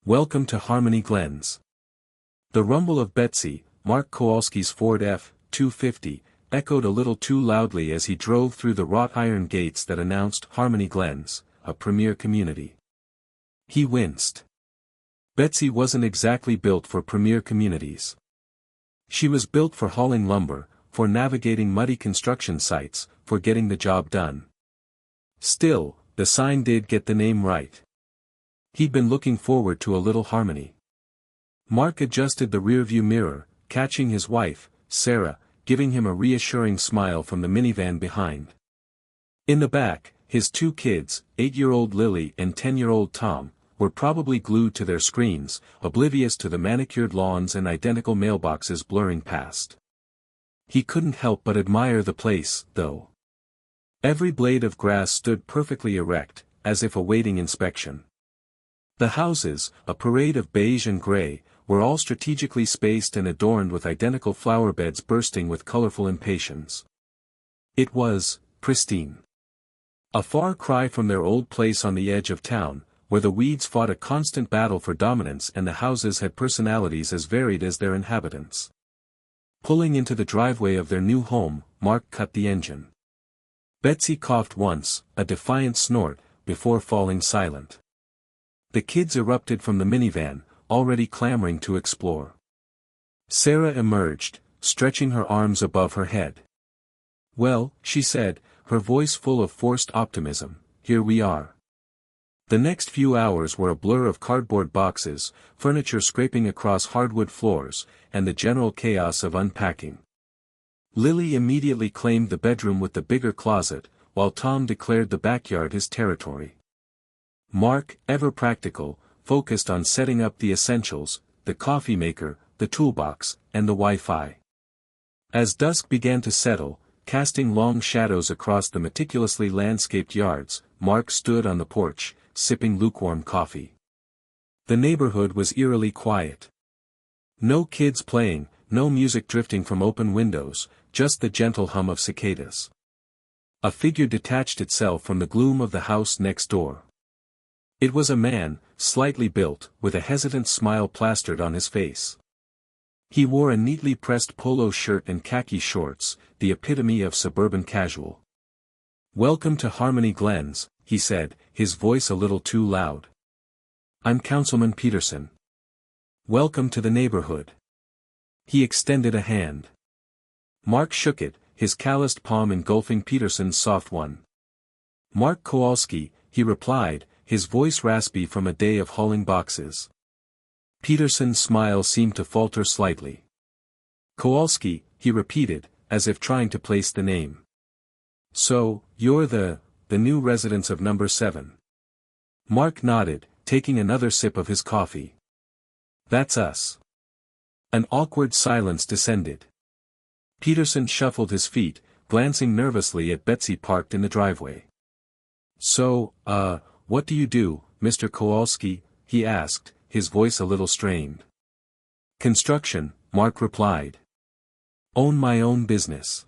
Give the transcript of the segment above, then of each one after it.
Welcome to Harmony Glens. The rumble of Betsy, Mark Kowalski's Ford F-250, echoed a little too loudly as he drove through the wrought iron gates that announced Harmony Glens, a premier community. He winced. Betsy wasn't exactly built for premier communities. She was built for hauling lumber, for navigating muddy construction sites, for getting the job done. Still, the sign did get the name right. He'd been looking forward to a little harmony. Mark adjusted the rearview mirror, catching his wife, Sarah, giving him a reassuring smile from the minivan behind. In the back, his two kids, 8-year-old Lily and 10-year-old Tom, were probably glued to their screens, oblivious to the manicured lawns and identical mailboxes blurring past. He couldn't help but admire the place, though. Every blade of grass stood perfectly erect, as if awaiting inspection. The houses, a parade of beige and gray, were all strategically spaced and adorned with identical flower beds bursting with colorful impatiens. It was pristine. A far cry from their old place on the edge of town, where the weeds fought a constant battle for dominance and the houses had personalities as varied as their inhabitants. Pulling into the driveway of their new home, Mark cut the engine. Betsy coughed once, a defiant snort, before falling silent. The kids erupted from the minivan, already clamoring to explore. Sarah emerged, stretching her arms above her head. "Well," she said, her voice full of forced optimism, "here we are." The next few hours were a blur of cardboard boxes, furniture scraping across hardwood floors, and the general chaos of unpacking. Lily immediately claimed the bedroom with the bigger closet, while Tom declared the backyard his territory. Mark, ever practical, focused on setting up the essentials, the coffee maker, the toolbox, and the Wi-Fi. As dusk began to settle, casting long shadows across the meticulously landscaped yards, Mark stood on the porch, sipping lukewarm coffee. The neighborhood was eerily quiet. No kids playing, no music drifting from open windows, just the gentle hum of cicadas. A figure detached itself from the gloom of the house next door. It was a man, slightly built, with a hesitant smile plastered on his face. He wore a neatly pressed polo shirt and khaki shorts, the epitome of suburban casual. "Welcome to Harmony Glens," he said, his voice a little too loud. "I'm Councilman Peterson. Welcome to the neighborhood." He extended a hand. Mark shook it, his calloused palm engulfing Peterson's soft one. "Mark Kowalski," he replied, his voice raspy from a day of hauling boxes. Peterson's smile seemed to falter slightly. "Kowalski," he repeated, as if trying to place the name. "So, you're the new residents of number 7. Mark nodded, taking another sip of his coffee. "That's us." An awkward silence descended. Peterson shuffled his feet, glancing nervously at Betsy parked in the driveway. "So, what do you do, Mr. Kowalski?" he asked, his voice a little strained. "Construction," Mark replied. "Own my own business."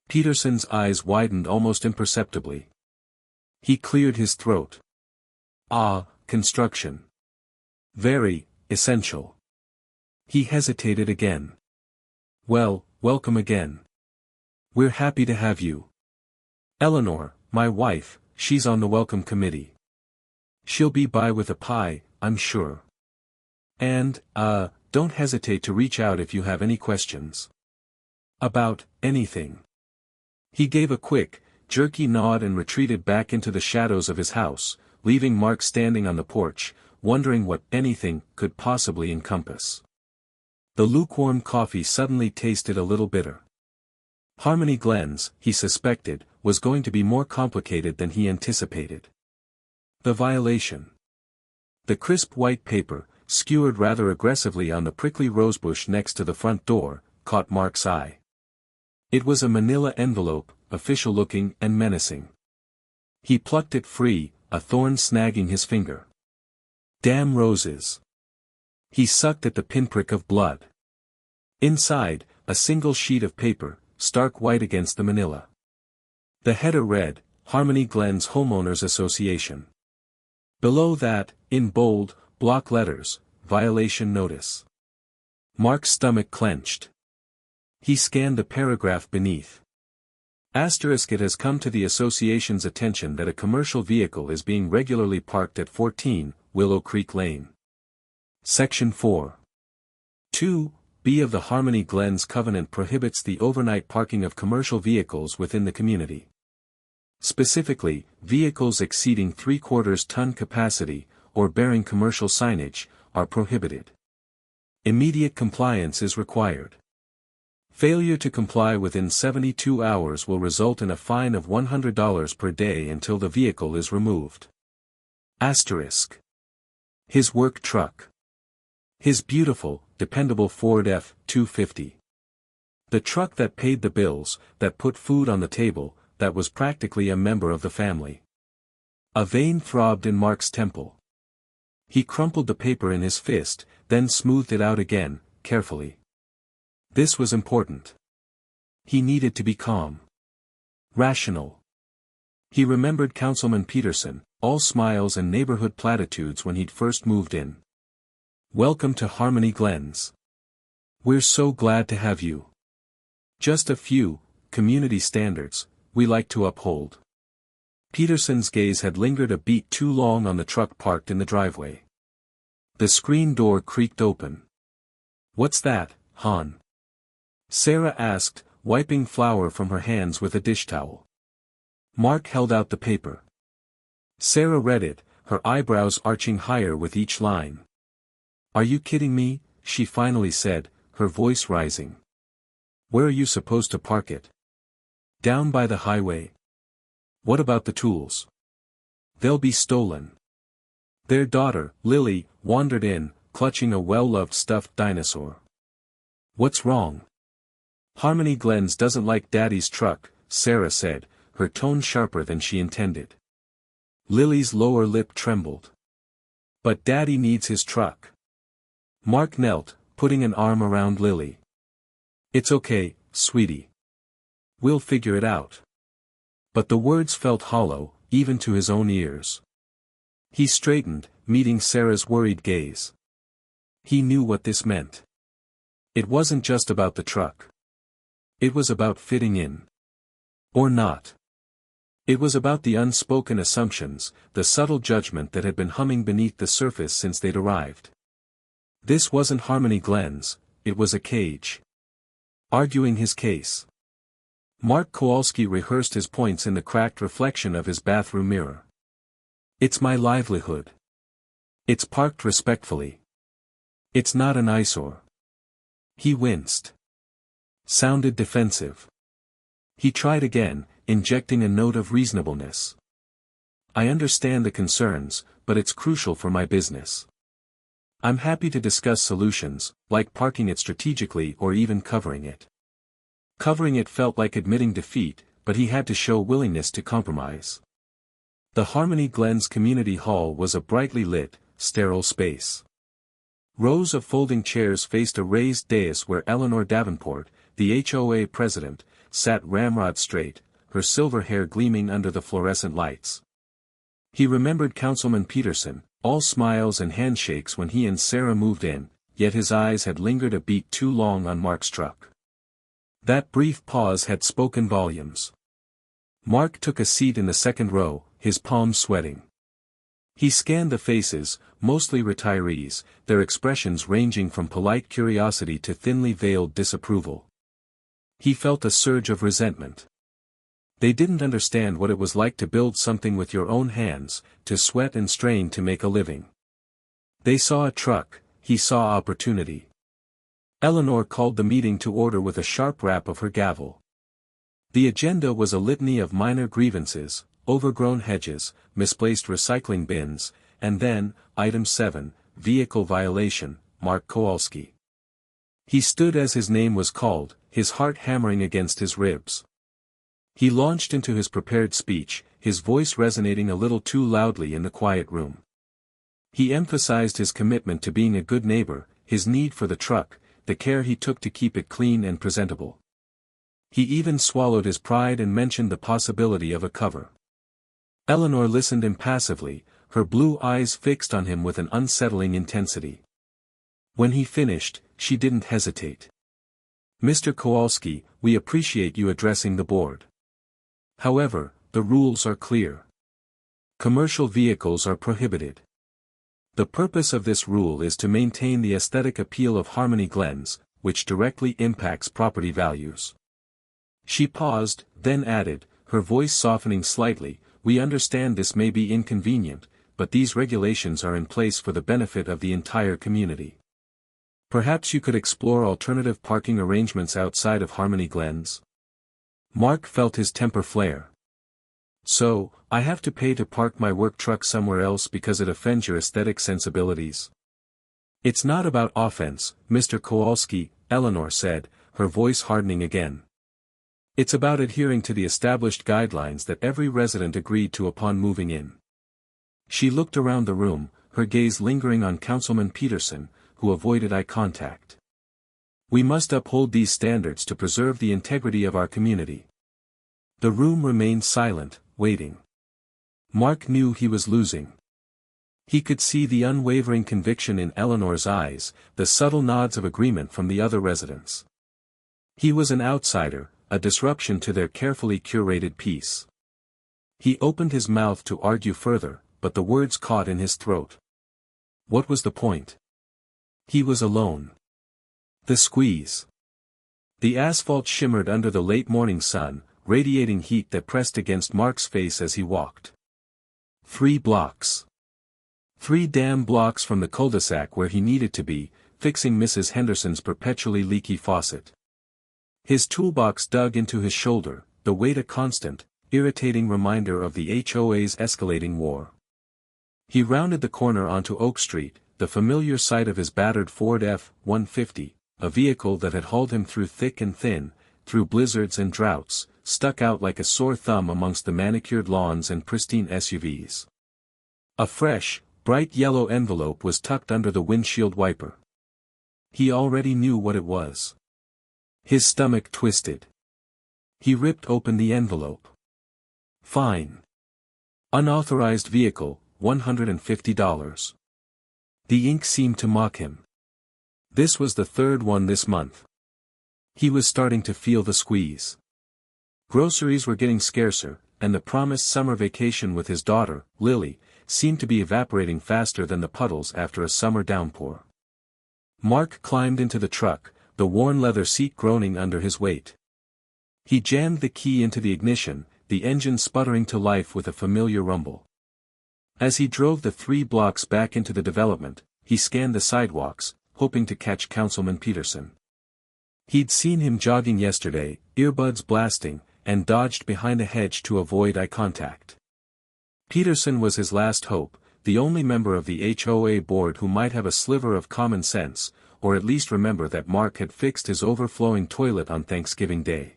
Peterson's eyes widened almost imperceptibly. He cleared his throat. Construction. Very, essential." He hesitated again. "Well, welcome again. We're happy to have you. Eleanor, my wife, she's on the welcome committee. She'll be by with a pie, I'm sure. And, don't hesitate to reach out if you have any questions. About anything." He gave a quick, jerky nod and retreated back into the shadows of his house, leaving Mark standing on the porch, wondering what anything could possibly encompass. The lukewarm coffee suddenly tasted a little bitter. Harmony Glens, he suspected, was going to be more complicated than he anticipated. The violation. The crisp white paper, skewered rather aggressively on the prickly rosebush next to the front door, caught Mark's eye. It was a manila envelope, official-looking and menacing. He plucked it free, a thorn snagging his finger. Damn roses. He sucked at the pinprick of blood. Inside, a single sheet of paper, stark white against the manila. The header read, Harmony Glens Homeowners Association. Below that, in bold, block letters, violation notice. Mark's stomach clenched. He scanned the paragraph beneath. Asterisk, it has come to the association's attention that a commercial vehicle is being regularly parked at 14 Willow Creek Lane. Section 4. 2b of the Harmony Glens Covenant prohibits the overnight parking of commercial vehicles within the community. Specifically, vehicles exceeding 3/4 ton capacity, or bearing commercial signage, are prohibited. Immediate compliance is required. Failure to comply within 72 hours will result in a fine of $100 per day until the vehicle is removed. Asterisk. His work truck. His beautiful, dependable Ford F-250. The truck that paid the bills, that put food on the table, that was practically a member of the family. A vein throbbed in Mark's temple. He crumpled the paper in his fist, then smoothed it out again, carefully. This was important. He needed to be calm. Rational. He remembered Councilman Peterson, all smiles and neighborhood platitudes when he'd first moved in. Welcome to Harmony Glens. We're so glad to have you. Just a few community standards we like to uphold. Peterson's gaze had lingered a beat too long on the truck parked in the driveway. The screen door creaked open. What's that, hon? Sarah asked, wiping flour from her hands with a dish towel. Mark held out the paper. Sarah read it, her eyebrows arching higher with each line. Are you kidding me? She finally said, her voice rising. Where are you supposed to park it? Down by the highway. What about the tools? They'll be stolen. Their daughter, Lily, wandered in, clutching a well-loved stuffed dinosaur. What's wrong? Harmony Glens doesn't like Daddy's truck, Sarah said, her tone sharper than she intended. Lily's lower lip trembled. But Daddy needs his truck. Mark knelt, putting an arm around Lily. It's okay, sweetie. We'll figure it out. But the words felt hollow, even to his own ears. He straightened, meeting Sarah's worried gaze. He knew what this meant. It wasn't just about the truck. It was about fitting in. Or not. It was about the unspoken assumptions, the subtle judgment that had been humming beneath the surface since they'd arrived. This wasn't Harmony Glens, it was a cage. Arguing his case. Mark Kowalski rehearsed his points in the cracked reflection of his bathroom mirror. It's my livelihood. It's parked respectfully. It's not an eyesore. He winced. Sounded defensive. He tried again, injecting a note of reasonableness. I understand the concerns, but it's crucial for my business. I'm happy to discuss solutions, like parking it strategically or even covering it. Covering it felt like admitting defeat, but he had to show willingness to compromise. The Harmony Glens Community Hall was a brightly lit, sterile space. Rows of folding chairs faced a raised dais where Eleanor Davenport, the HOA president, sat ramrod straight, her silver hair gleaming under the fluorescent lights. He remembered Councilman Peterson, all smiles and handshakes when he and Sarah moved in, yet his eyes had lingered a beat too long on Mark's truck. That brief pause had spoken volumes. Mark took a seat in the second row, his palms sweating. He scanned the faces, mostly retirees, their expressions ranging from polite curiosity to thinly veiled disapproval. He felt a surge of resentment. They didn't understand what it was like to build something with your own hands, to sweat and strain to make a living. They saw a truck, he saw opportunity. Eleanor called the meeting to order with a sharp rap of her gavel. The agenda was a litany of minor grievances, overgrown hedges, misplaced recycling bins, and then, item 7, vehicle violation, Mark Kowalski. He stood as his name was called, his heart hammering against his ribs. He launched into his prepared speech, his voice resonating a little too loudly in the quiet room. He emphasized his commitment to being a good neighbor, his need for the truck, the care he took to keep it clean and presentable. He even swallowed his pride and mentioned the possibility of a cover. Eleanor listened impassively, her blue eyes fixed on him with an unsettling intensity. When he finished, she didn't hesitate. "Mr. Kowalski, we appreciate you addressing the board. However, the rules are clear. Commercial vehicles are prohibited. The purpose of this rule is to maintain the aesthetic appeal of Harmony Glens, which directly impacts property values." She paused, then added, her voice softening slightly, "We understand this may be inconvenient, but these regulations are in place for the benefit of the entire community. Perhaps you could explore alternative parking arrangements outside of Harmony Glens?" Mark felt his temper flare. "So, I have to pay to park my work truck somewhere else because it offends your aesthetic sensibilities?" "It's not about offense, Mr. Kowalski," Eleanor said, her voice hardening again. "It's about adhering to the established guidelines that every resident agreed to upon moving in." She looked around the room, her gaze lingering on Councilman Peterson, who avoided eye contact. "We must uphold these standards to preserve the integrity of our community." The room remained silent, waiting. Mark knew he was losing. He could see the unwavering conviction in Eleanor's eyes, the subtle nods of agreement from the other residents. He was an outsider, a disruption to their carefully curated peace. He opened his mouth to argue further, but the words caught in his throat. What was the point? He was alone. The squeeze. The asphalt shimmered under the late morning sun, radiating heat that pressed against Mark's face as he walked. 3 blocks. 3 damn blocks from the cul-de-sac where he needed to be, fixing Mrs. Henderson's perpetually leaky faucet. His toolbox dug into his shoulder, the weight a constant, irritating reminder of the HOA's escalating war. He rounded the corner onto Oak Street, the familiar sight of his battered Ford F-150, a vehicle that had hauled him through thick and thin, through blizzards and droughts, stuck out like a sore thumb amongst the manicured lawns and pristine SUVs. A fresh, bright yellow envelope was tucked under the windshield wiper. He already knew what it was. His stomach twisted. He ripped open the envelope. Fine. Unauthorized vehicle, $150. The ink seemed to mock him. This was the 3rd one this month. He was starting to feel the squeeze. Groceries were getting scarcer, and the promised summer vacation with his daughter, Lily, seemed to be evaporating faster than the puddles after a summer downpour. Mark climbed into the truck, the worn leather seat groaning under his weight. He jammed the key into the ignition, the engine sputtering to life with a familiar rumble. As he drove the 3 blocks back into the development, he scanned the sidewalks, hoping to catch Councilman Peterson. He'd seen him jogging yesterday, earbuds blasting, and dodged behind a hedge to avoid eye contact. Peterson was his last hope, the only member of the HOA board who might have a sliver of common sense, or at least remember that Mark had fixed his overflowing toilet on Thanksgiving Day.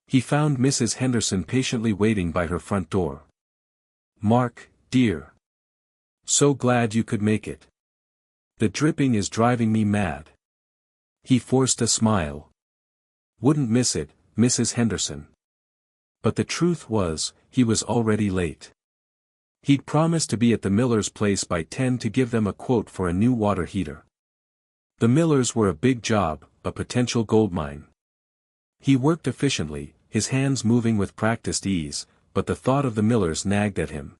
He found Mrs. Henderson patiently waiting by her front door. "Mark, dear. So glad you could make it. The dripping is driving me mad." He forced a smile. "Wouldn't miss it, Mrs. Henderson." But the truth was, he was already late. He'd promised to be at the Millers' place by 10 to give them a quote for a new water heater. The Millers were a big job, a potential goldmine. He worked efficiently, his hands moving with practiced ease, but the thought of the Millers nagged at him.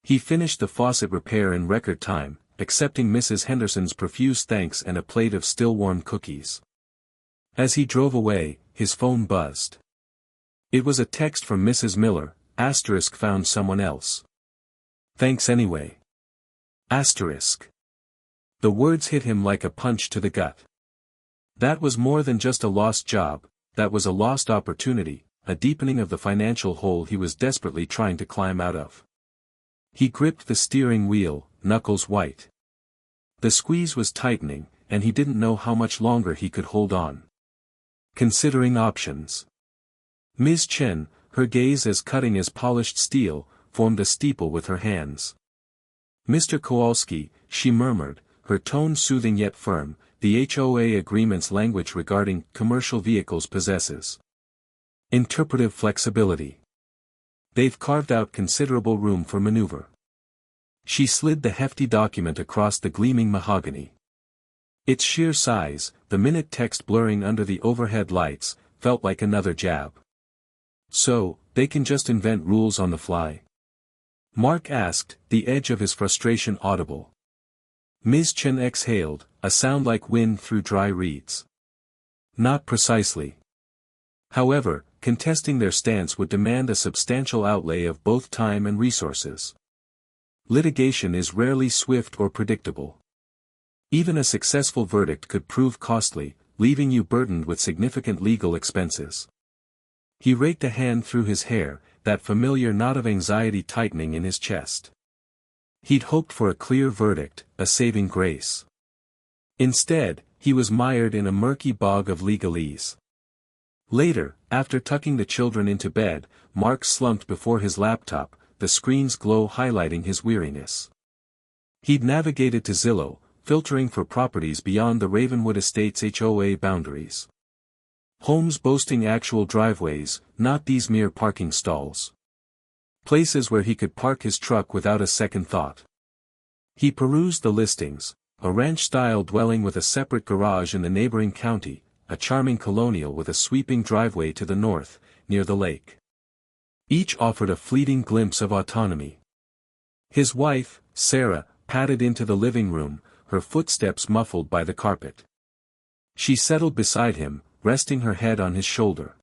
He finished the faucet repair in record time, accepting Mrs. Henderson's profuse thanks and a plate of still-warm cookies. As he drove away, his phone buzzed. It was a text from Mrs. Miller, * found someone else. Thanks anyway. *. The words hit him like a punch to the gut. That was more than just a lost job, that was a lost opportunity, a deepening of the financial hole he was desperately trying to climb out of. He gripped the steering wheel, knuckles white. The squeeze was tightening, and he didn't know how much longer he could hold on. Considering options. Ms. Chen, her gaze as cutting as polished steel, formed a steeple with her hands. "Mr. Kowalski," she murmured, her tone soothing yet firm, "the HOA agreement's language regarding commercial vehicles possesses interpretive flexibility. They've carved out considerable room for maneuver. She slid the hefty document across the gleaming mahogany. Its sheer size, the minute text blurring under the overhead lights, felt like another jab. So, they can just invent rules on the fly? Mark asked, the edge of his frustration audible. Ms. Chen exhaled, a sound like wind through dry reeds. Not precisely. However, contesting their stance would demand a substantial outlay of both time and resources. Litigation is rarely swift or predictable. Even a successful verdict could prove costly, leaving you burdened with significant legal expenses. He raked a hand through his hair, that familiar knot of anxiety tightening in his chest. He'd hoped for a clear verdict, a saving grace. Instead, he was mired in a murky bog of legalese. Later, after tucking the children into bed, Mark slumped before his laptop, the screen's glow highlighting his weariness. He'd navigated to Zillow, filtering for properties beyond the Ravenwood Estates HOA boundaries. Homes boasting actual driveways, not these mere parking stalls. Places where he could park his truck without a second thought. He perused the listings, a ranch-style dwelling with a separate garage in the neighboring county, a charming colonial with a sweeping driveway to the north, near the lake. Each offered a fleeting glimpse of autonomy. His wife, Sarah, padded into the living room, her footsteps muffled by the carpet. She settled beside him, resting her head on his shoulder.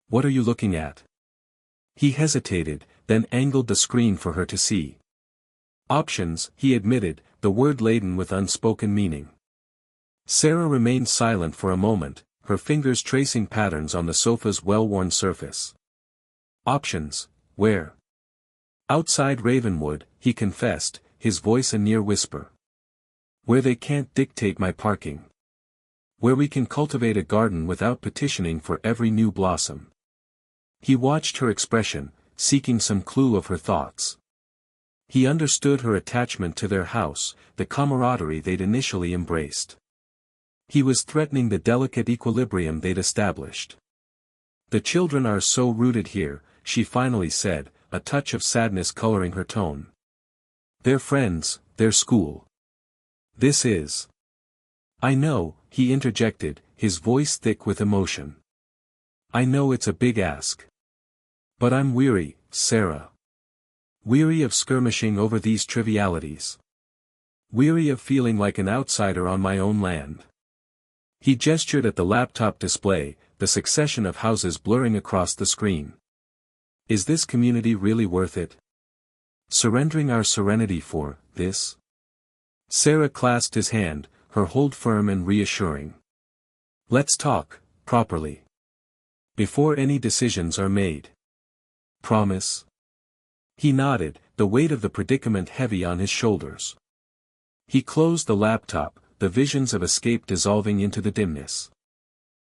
"What are you looking at?" He hesitated, then angled the screen for her to see. "Options," he admitted, the word laden with unspoken meaning. Sarah remained silent for a moment, her fingers tracing patterns on the sofa's well-worn surface. "Options, where?" "Outside Ravenwood," he confessed, his voice a near whisper. "Where they can't dictate my parking. Where we can cultivate a garden without petitioning for every new blossom." He watched her expression, seeking some clue of her thoughts. He understood her attachment to their house, the camaraderie they'd initially embraced. He was threatening the delicate equilibrium they'd established. "The children are so rooted here," she finally said, a touch of sadness coloring her tone. "Their friends, their school. This is—" "I know," he interjected, his voice thick with emotion. "I know it's a big ask. But I'm weary, Sarah. Weary of skirmishing over these trivialities. Weary of feeling like an outsider on my own land." He gestured at the laptop display, the succession of houses blurring across the screen. "Is this community really worth it? Surrendering our serenity for this?" Sarah clasped his hand, her hold firm and reassuring. "Let's talk, properly. Before any decisions are made. Promise?" He nodded, the weight of the predicament heavy on his shoulders. He closed the laptop, the visions of escape dissolving into the dimness.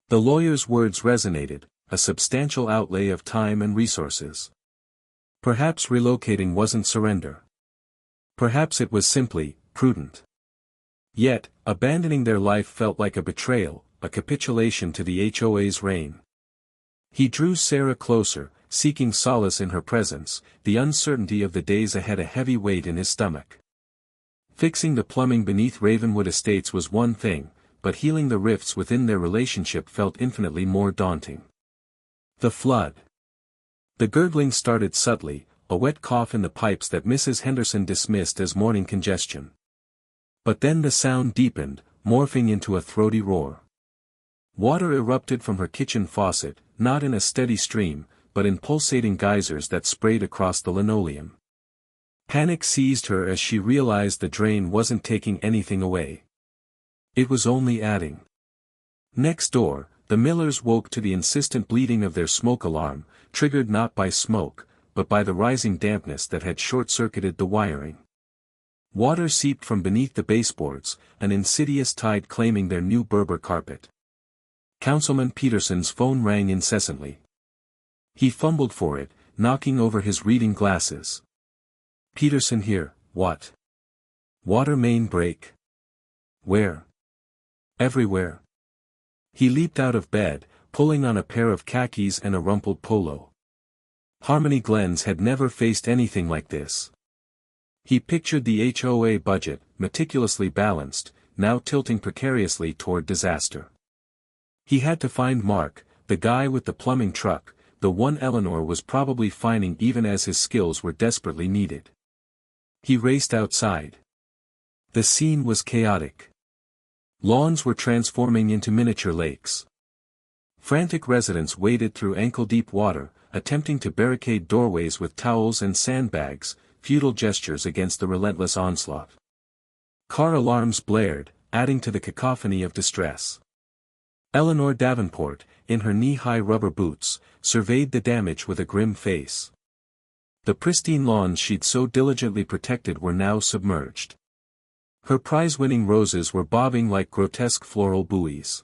The lawyer's words resonated, a substantial outlay of time and resources. Perhaps relocating wasn't surrender. Perhaps it was simply prudent. Yet, abandoning their life felt like a betrayal, a capitulation to the HOA's reign. He drew Sarah closer, seeking solace in her presence, the uncertainty of the days ahead a heavy weight in his stomach. Fixing the plumbing beneath Ravenwood Estates was one thing, but healing the rifts within their relationship felt infinitely more daunting. The flood. The gurgling started subtly, a wet cough in the pipes that Mrs. Henderson dismissed as morning congestion. But then the sound deepened, morphing into a throaty roar. Water erupted from her kitchen faucet, not in a steady stream, but in pulsating geysers that sprayed across the linoleum. Panic seized her as she realized the drain wasn't taking anything away. It was only adding. Next door, the Millers woke to the insistent bleating of their smoke alarm, triggered not by smoke, but by the rising dampness that had short-circuited the wiring. Water seeped from beneath the baseboards, an insidious tide claiming their new Berber carpet. Councilman Peterson's phone rang incessantly. He fumbled for it, knocking over his reading glasses. "Peterson here, what? Water main break? Where?" "Everywhere." He leaped out of bed, pulling on a pair of khakis and a rumpled polo. Harmony Glens had never faced anything like this. He pictured the HOA budget, meticulously balanced, now tilting precariously toward disaster. He had to find Mark, the guy with the plumbing truck, the one Eleanor was probably finding even as his skills were desperately needed. He raced outside. The scene was chaotic. Lawns were transforming into miniature lakes. Frantic residents waded through ankle-deep water, attempting to barricade doorways with towels and sandbags, futile gestures against the relentless onslaught. Car alarms blared, adding to the cacophony of distress. Eleanor Davenport, in her knee-high rubber boots, surveyed the damage with a grim face. The pristine lawns she'd so diligently protected were now submerged. Her prize-winning roses were bobbing like grotesque floral buoys.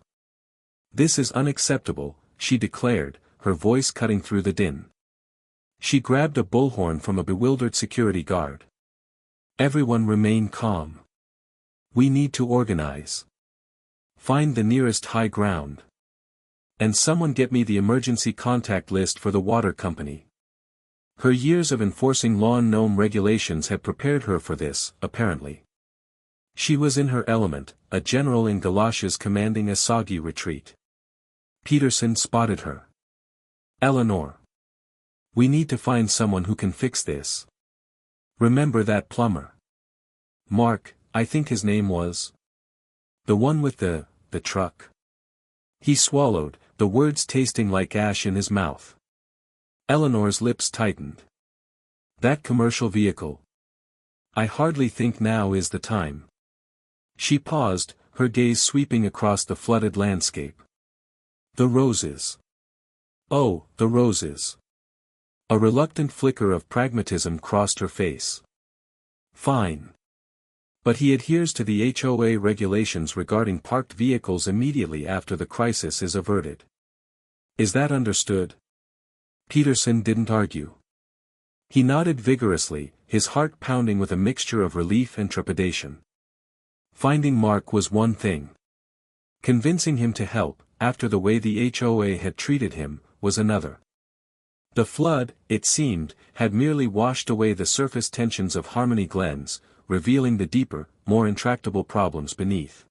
"This is unacceptable," she declared, her voice cutting through the din. She grabbed a bullhorn from a bewildered security guard. "Everyone remain calm. We need to organize. Find the nearest high ground. And someone get me the emergency contact list for the water company." Her years of enforcing lawn gnome regulations had prepared her for this, apparently. She was in her element, a general in galoshes commanding a soggy retreat. Peterson spotted her. "Eleanor. We need to find someone who can fix this. Remember that plumber? Mark, I think his name was. The one with the truck." He swallowed, the words tasting like ash in his mouth. Eleanor's lips tightened. "That commercial vehicle. I hardly think now is the time." She paused, her gaze sweeping across the flooded landscape. "The roses. Oh, the roses." A reluctant flicker of pragmatism crossed her face. "Fine. But he adheres to the HOA regulations regarding parked vehicles immediately after the crisis is averted. Is that understood?" Peterson didn't argue. He nodded vigorously, his heart pounding with a mixture of relief and trepidation. Finding Mark was one thing. Convincing him to help, after the way the HOA had treated him, was another. The flood, it seemed, had merely washed away the surface tensions of Harmony Glens, revealing the deeper, more intractable problems beneath.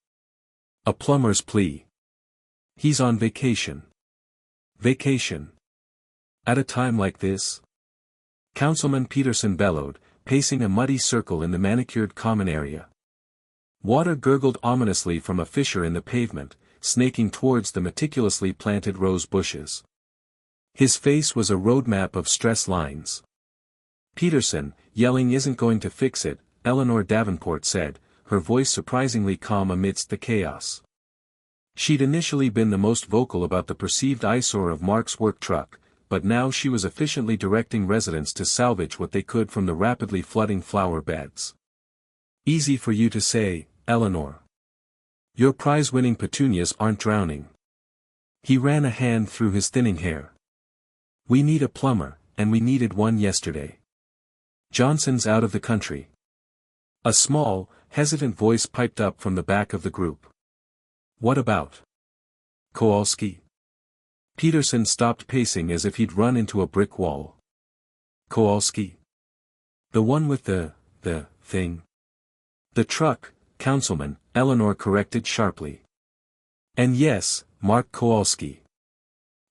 A plumber's plea. He's on vacation. Vacation? At a time like this? Councilman Peterson bellowed, pacing a muddy circle in the manicured common area. Water gurgled ominously from a fissure in the pavement, snaking towards the meticulously planted rose bushes. His face was a roadmap of stress lines. "Peterson, yelling isn't going to fix it," Eleanor Davenport said, her voice surprisingly calm amidst the chaos. She'd initially been the most vocal about the perceived eyesore of Mark's work truck, but now she was efficiently directing residents to salvage what they could from the rapidly flooding flower beds. "Easy for you to say, Eleanor. Your prize-winning petunias aren't drowning." He ran a hand through his thinning hair. "We need a plumber, and we needed one yesterday. Johnson's out of the country." A small, hesitant voice piped up from the back of the group. "What about Kowalski?" Peterson stopped pacing as if he'd run into a brick wall. "Kowalski? The one with the thing?" "The truck, Councilman," Eleanor corrected sharply. "And yes, Mark Kowalski.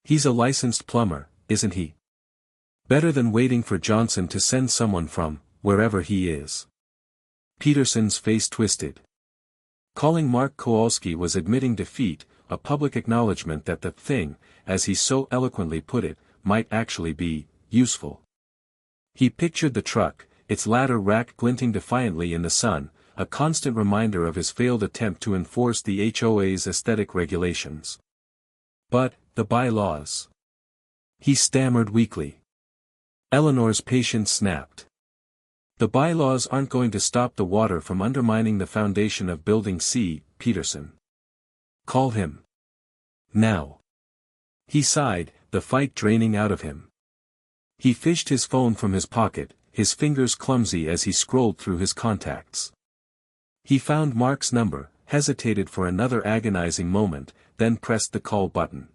He's a licensed plumber, isn't he? Better than waiting for Johnson to send someone from, wherever he is." Peterson's face twisted. Calling Mark Kowalski was admitting defeat, a public acknowledgement that the thing, as he so eloquently put it, might actually be useful. He pictured the truck, its ladder rack glinting defiantly in the sun, a constant reminder of his failed attempt to enforce the HOA's aesthetic regulations. "But, the bylaws." He stammered weakly. Eleanor's patience snapped. "The bylaws aren't going to stop the water from undermining the foundation of Building C, Peterson. Call him. Now." He sighed, the fight draining out of him. He fished his phone from his pocket, his fingers clumsy as he scrolled through his contacts. He found Mark's number, hesitated for another agonizing moment, then pressed the call button.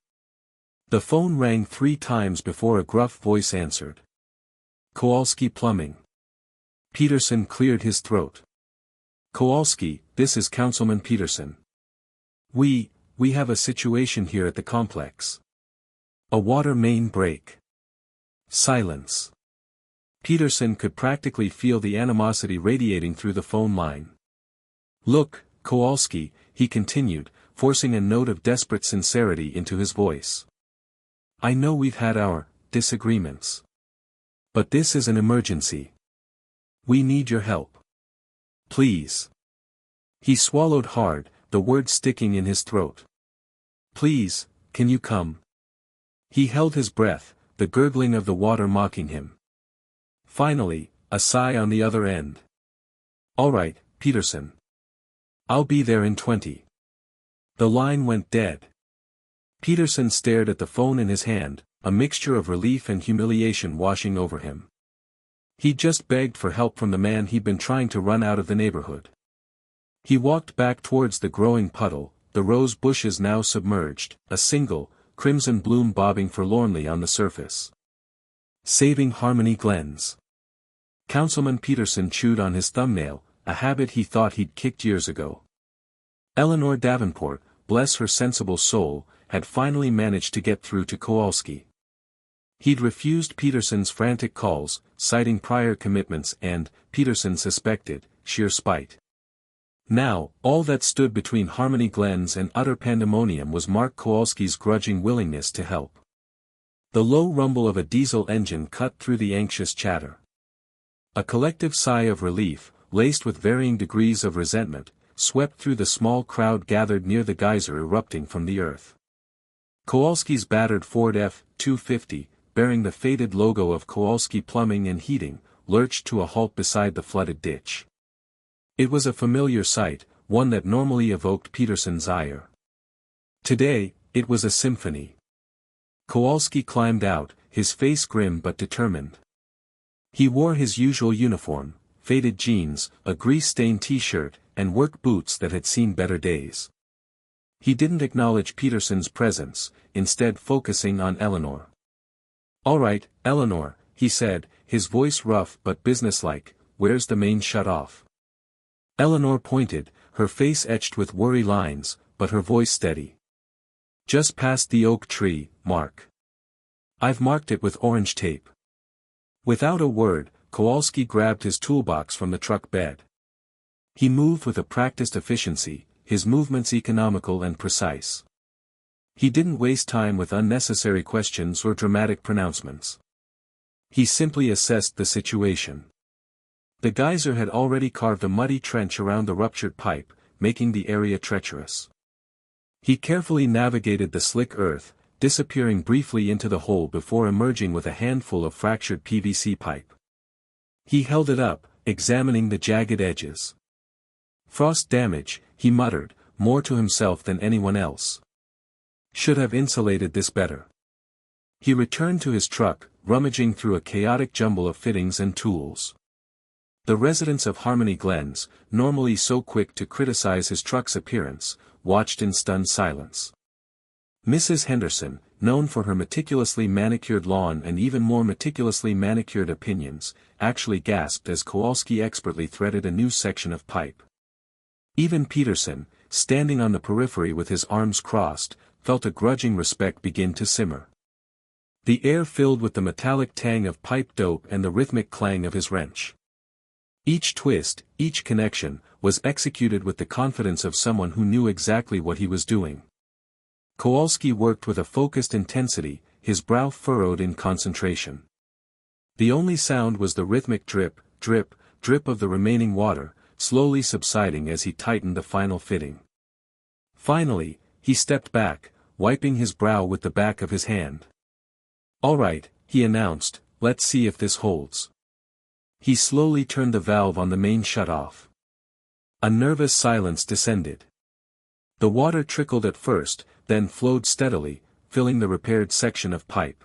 The phone rang 3 times before a gruff voice answered. "Kowalski Plumbing." Peterson cleared his throat. Kowalski, this is Councilman Peterson. We have a situation here at the complex. A water main break. Silence. Peterson could practically feel the animosity radiating through the phone line. Look, Kowalski, he continued, forcing a note of desperate sincerity into his voice. I know we've had our disagreements. But this is an emergency. We need your help. Please. He swallowed hard, the words sticking in his throat. Please, can you come? He held his breath, the gurgling of the water mocking him. Finally, a sigh on the other end. All right, Peterson. I'll be there in 20. The line went dead. Peterson stared at the phone in his hand, a mixture of relief and humiliation washing over him. He'd just begged for help from the man he'd been trying to run out of the neighborhood. He walked back towards the growing puddle, the rose bushes now submerged, a single, crimson bloom bobbing forlornly on the surface. Saving Harmony Glens. Councilman Peterson chewed on his thumbnail, a habit he thought he'd kicked years ago. Eleanor Davenport, bless her sensible soul, had finally managed to get through to Kowalski. He'd refused Peterson's frantic calls, citing prior commitments and, Peterson suspected, sheer spite. Now, all that stood between Harmony Glens and utter pandemonium was Mark Kowalski's grudging willingness to help. The low rumble of a diesel engine cut through the anxious chatter. A collective sigh of relief, laced with varying degrees of resentment, swept through the small crowd gathered near the geyser erupting from the earth. Kowalski's battered Ford F-250, bearing the faded logo of Kowalski Plumbing and Heating, lurched to a halt beside the flooded ditch. It was a familiar sight, one that normally evoked Peterson's ire. Today, it was a symphony. Kowalski climbed out, his face grim but determined. He wore his usual uniform, faded jeans, a grease-stained t-shirt, and work boots that had seen better days. He didn't acknowledge Peterson's presence, instead focusing on Eleanor. All right, Eleanor, he said, his voice rough but businesslike, where's the main shut-off? Eleanor pointed, her face etched with worry lines, but her voice steady. Just past the oak tree, Mark. I've marked it with orange tape. Without a word, Kowalski grabbed his toolbox from the truck bed. He moved with a practiced efficiency, his movements economical and precise. He didn't waste time with unnecessary questions or dramatic pronouncements. He simply assessed the situation. The geyser had already carved a muddy trench around the ruptured pipe, making the area treacherous. He carefully navigated the slick earth, disappearing briefly into the hole before emerging with a handful of fractured PVC pipe. He held it up, examining the jagged edges. Frost damage, he muttered, more to himself than anyone else. Should have insulated this better. He returned to his truck, rummaging through a chaotic jumble of fittings and tools. The residents of Harmony Glens, normally so quick to criticize his truck's appearance, watched in stunned silence. Mrs. Henderson, known for her meticulously manicured lawn and even more meticulously manicured opinions, actually gasped as Kowalski expertly threaded a new section of pipe. Even Peterson, standing on the periphery with his arms crossed, felt a grudging respect begin to simmer. The air filled with the metallic tang of pipe dope and the rhythmic clang of his wrench. Each twist, each connection, was executed with the confidence of someone who knew exactly what he was doing. Kowalski worked with a focused intensity, his brow furrowed in concentration. The only sound was the rhythmic drip, drip, drip of the remaining water, slowly subsiding as he tightened the final fitting. Finally, he stepped back, wiping his brow with the back of his hand. All right, he announced, let's see if this holds. He slowly turned the valve on the main shut-off. A nervous silence descended. The water trickled at first, then flowed steadily, filling the repaired section of pipe.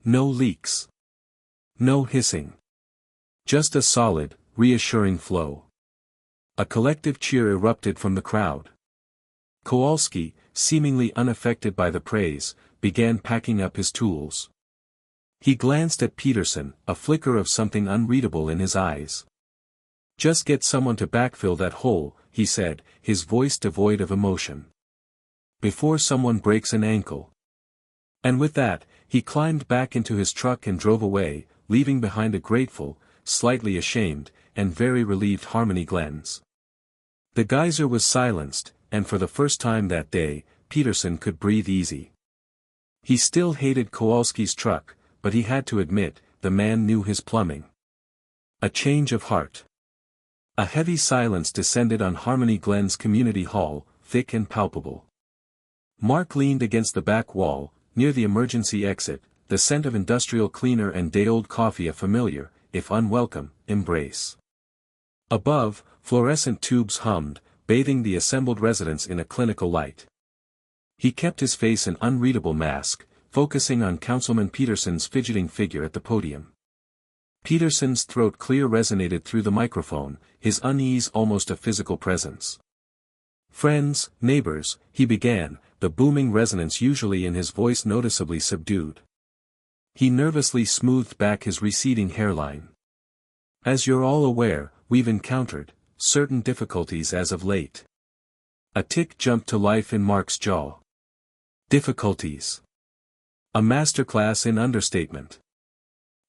No leaks. No hissing. Just a solid, reassuring flow. A collective cheer erupted from the crowd. Kowalski, seemingly unaffected by the praise, began packing up his tools. He glanced at Peterson, a flicker of something unreadable in his eyes. "Just get someone to backfill that hole," he said, his voice devoid of emotion. "Before someone breaks an ankle." And with that, he climbed back into his truck and drove away, leaving behind a grateful, slightly ashamed, and very relieved Harmony Glens. The geyser was silenced, and for the first time that day, Peterson could breathe easy. He still hated Kowalski's truck, but he had to admit, the man knew his plumbing. A change of heart. A heavy silence descended on Harmony Glens Community Hall, thick and palpable. Mark leaned against the back wall, near the emergency exit, the scent of industrial cleaner and day-old coffee a familiar, if unwelcome, embrace. Above, fluorescent tubes hummed, bathing the assembled residents in a clinical light. He kept his face an unreadable mask, focusing on Councilman Peterson's fidgeting figure at the podium. Peterson's throat clear resonated through the microphone, his unease almost a physical presence. "Friends, neighbors," he began, the booming resonance usually in his voice noticeably subdued. He nervously smoothed back his receding hairline. "As you're all aware, we've encountered certain difficulties as of late." A tick jumped to life in Mark's jaw. Difficulties. A masterclass in understatement.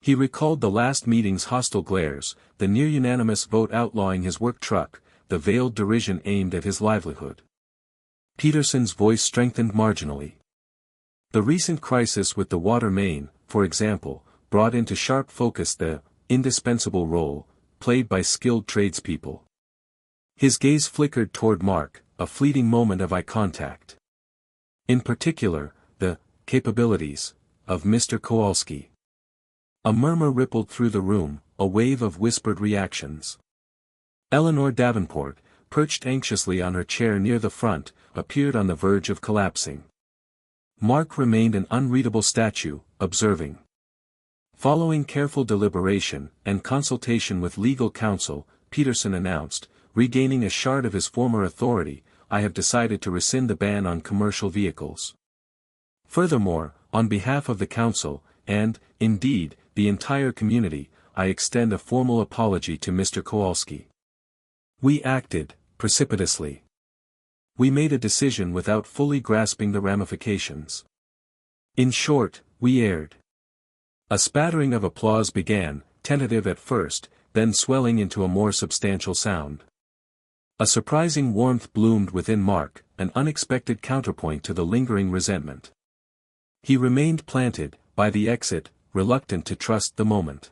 He recalled the last meeting's hostile glares, the near-unanimous vote outlawing his work truck, the veiled derision aimed at his livelihood. Peterson's voice strengthened marginally. The recent crisis with the water main, for example, brought into sharp focus the indispensable role played by skilled tradespeople. His gaze flickered toward Mark, a fleeting moment of eye contact. In particular, the capabilities of Mr. Kowalski. A murmur rippled through the room, a wave of whispered reactions. Eleanor Davenport, perched anxiously on her chair near the front, appeared on the verge of collapsing. Mark remained an unreadable statue, observing. Following careful deliberation and consultation with legal counsel, Peterson announced, regaining a shard of his former authority, "I have decided to rescind the ban on commercial vehicles. Furthermore, on behalf of the council, and, indeed, the entire community, I extend a formal apology to Mr. Kowalski. We acted precipitously. We made a decision without fully grasping the ramifications. In short, we erred." A spattering of applause began, tentative at first, then swelling into a more substantial sound. A surprising warmth bloomed within Mark, an unexpected counterpoint to the lingering resentment. He remained planted, by the exit, reluctant to trust the moment.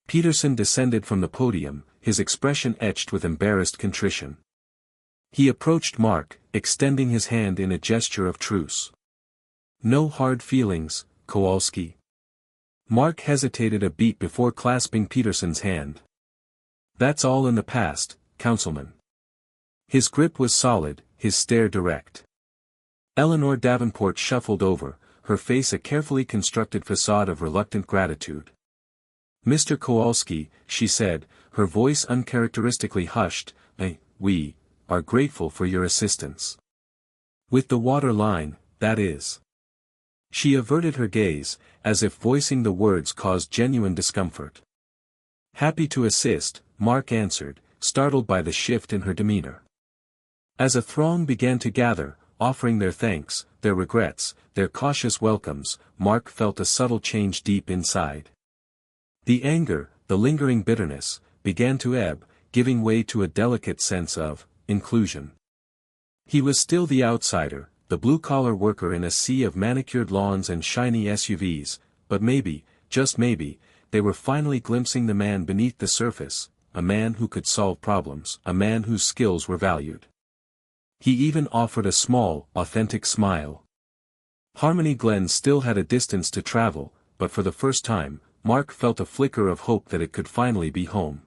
Peterson descended from the podium, his expression etched with embarrassed contrition. He approached Mark, extending his hand in a gesture of truce. "No hard feelings, Kowalski." Mark hesitated a beat before clasping Peterson's hand. "That's all in the past, Councilman." His grip was solid, his stare direct. Eleanor Davenport shuffled over, her face a carefully constructed facade of reluctant gratitude. "Mr. Kowalski," she said, her voice uncharacteristically hushed, "we are grateful for your assistance. With the water line, that is." She averted her gaze, as if voicing the words caused genuine discomfort. "Happy to assist," Mark answered, startled by the shift in her demeanor. As a throng began to gather, offering their thanks, their regrets, their cautious welcomes, Mark felt a subtle change deep inside. The anger, the lingering bitterness, began to ebb, giving way to a delicate sense of inclusion. He was still the outsider, the blue-collar worker in a sea of manicured lawns and shiny SUVs, but maybe, just maybe, they were finally glimpsing the man beneath the surface, a man who could solve problems, a man whose skills were valued. He even offered a small, authentic smile. Harmony Glen still had a distance to travel, but for the first time, Mark felt a flicker of hope that it could finally be home.